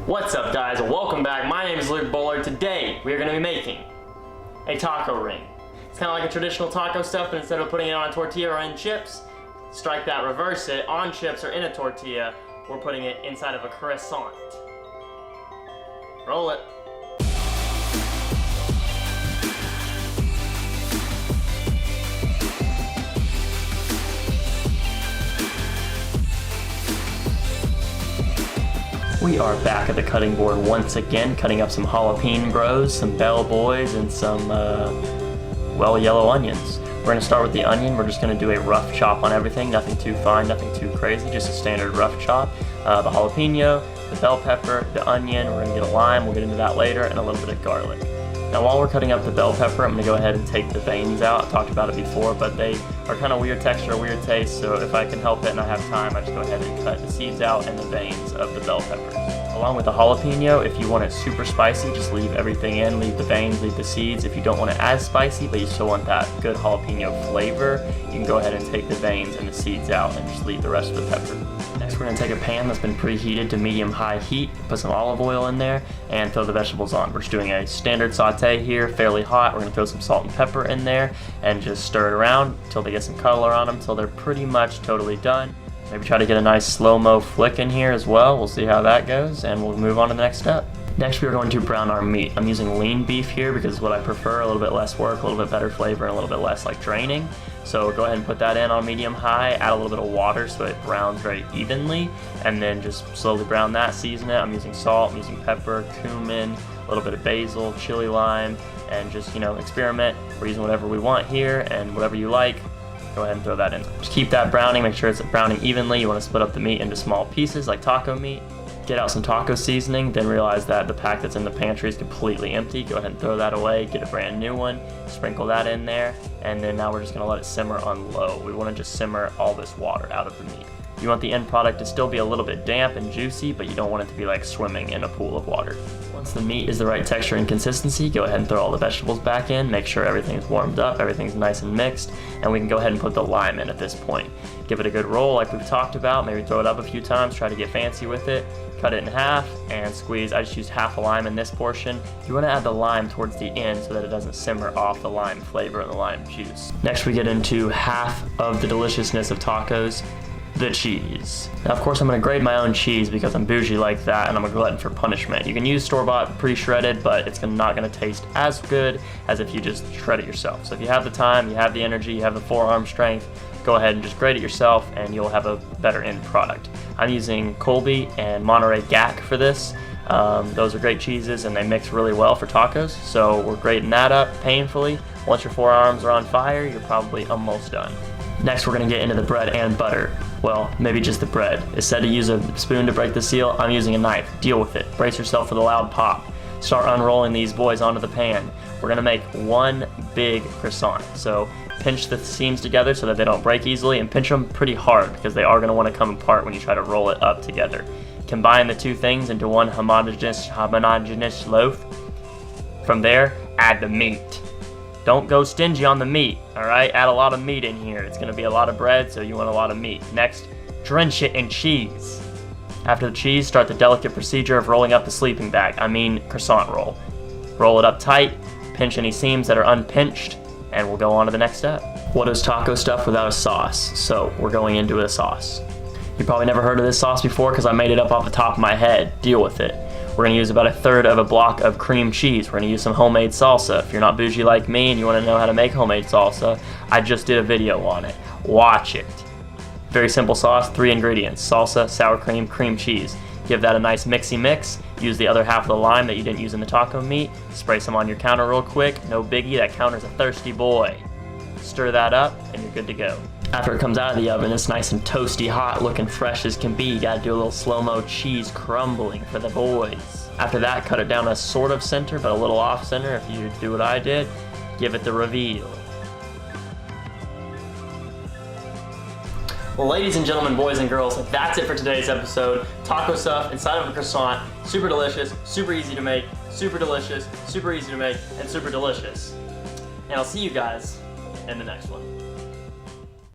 What's up, guys? Welcome back. My name is Luke Bullard. Today we are going to be making a taco ring. It's kind of like a traditional taco stuff, but instead of putting it on a tortilla or in chips, strike that, reverse it, on chips or in a tortilla, we're putting it inside of a Crescent. Roll it. We are back at the cutting board once again, cutting up some jalapeno bros, some bell boys, and some, yellow onions. We're going to start with the onion. We're just going to do a rough chop on everything, nothing too fine, nothing too crazy, just a standard rough chop. The jalapeno, the bell pepper, the onion, we're going to get a lime, we'll get into that later, and a little bit of garlic. Now while we're cutting up the bell pepper, I'm going to go ahead and take the veins out. I talked about it before, but they are kind of weird texture, weird taste, so if I can help it and I have time, I just go ahead and cut the seeds out and the veins of the bell peppers. Along with the jalapeno, if you want it super spicy, just leave everything in, leave the veins, leave the seeds. If you don't want it as spicy, but you still want that good jalapeno flavor, you can go ahead and take the veins and the seeds out and just leave the rest of the pepper. Next, we're going to take a pan that's been preheated to medium-high heat, put some olive oil in there, and throw the vegetables on. We're just doing a standard saute here, fairly hot. We're going to throw some salt and pepper in there and just stir it around until they get some color on them, until they're pretty much totally done. Maybe try to get a nice slow-mo flick in here as well. We'll see how that goes, and we'll move on to the next step. Next, we are going to brown our meat. I'm using lean beef here because it's what I prefer, a little bit less work, a little bit better flavor, and a little bit less like draining. So go ahead and put that in on medium-high, add a little bit of water so it browns very evenly, and then just slowly brown that, season it. I'm using salt, I'm using pepper, cumin, a little bit of basil, chili lime, and just, experiment. We're using whatever we want here, and whatever you like, go ahead and throw that in. Just keep that browning, make sure it's browning evenly. You want to split up the meat into small pieces like taco meat. Get out some taco seasoning, then realize that the pack that's in the pantry is completely empty. Go ahead and throw that away, get a brand new one, sprinkle that in there, and then now we're just gonna let it simmer on low. We wanna just simmer all this water out of the meat. You want the end product to still be a little bit damp and juicy, but you don't want it to be like swimming in a pool of water. Once the meat is the right texture and consistency, go ahead and throw all the vegetables back in, make sure everything's warmed up, everything's nice and mixed, and we can go ahead and put the lime in at this point. Give it a good roll like we've talked about, maybe throw it up a few times, try to get fancy with it, cut it in half, and squeeze. I just used half a lime in this portion. You want to add the lime towards the end so that it doesn't simmer off the lime flavor and the lime juice. Next, we get into half of the deliciousness of tacos, the cheese. Now, of course, I'm going to grate my own cheese because I'm bougie like that and I'm a glutton for punishment. You can use store-bought pre-shredded, but it's not going to taste as good as if you just shred it yourself. So if you have the time, you have the energy, you have the forearm strength, go ahead and just grate it yourself and you'll have a better end product. I'm using Colby and Monterey Gack for this. Those are great cheeses and they mix really well for tacos. So we're grating that up painfully. Once your forearms are on fire, you're probably almost done. Next, we're going to get into the bread and butter. Well, maybe just the bread. It's said to use a spoon to break the seal. I'm using a knife. Deal with it. Brace yourself for the loud pop. Start unrolling these boys onto the pan. We're going to make one big croissant. So pinch the seams together so that they don't break easily, and pinch them pretty hard because they are going to want to come apart when you try to roll it up together. Combine the two things into one homogeneous loaf. From there, add the meat. Don't go stingy on the meat, alright? Add a lot of meat in here. It's going to be a lot of bread, so you want a lot of meat. Next, drench it in cheese. After the cheese, start the delicate procedure of rolling up the sleeping bag. I mean croissant roll. Roll it up tight, pinch any seams that are unpinched, and we'll go on to the next step. What is taco stuff without a sauce? So we're going into a sauce. You probably never heard of this sauce before because I made it up off the top of my head. Deal with it. We're going to use about 1/3 of a block of cream cheese. We're going to use some homemade salsa. If you're not bougie like me and you want to know how to make homemade salsa, I just did a video on it. Watch it. Very simple sauce, 3 ingredients: salsa, sour cream, cream cheese. Give that a nice mixy mix. Use the other half of the lime that you didn't use in the taco meat. Spray some on your counter real quick. No biggie, that counter's a thirsty boy. Stir that up and you're good to go. After it comes out of the oven, it's nice and toasty hot, looking fresh as can be. You gotta do a little slow-mo cheese crumbling for the boys. After that, cut it down a sort of center, but a little off center if you do what I did. Give it the reveal. Well, ladies and gentlemen, boys and girls, that's it for today's episode. Taco stuff inside of a croissant. Super delicious, super easy to make, super delicious, super easy to make, and super delicious. And I'll see you guys in the next one.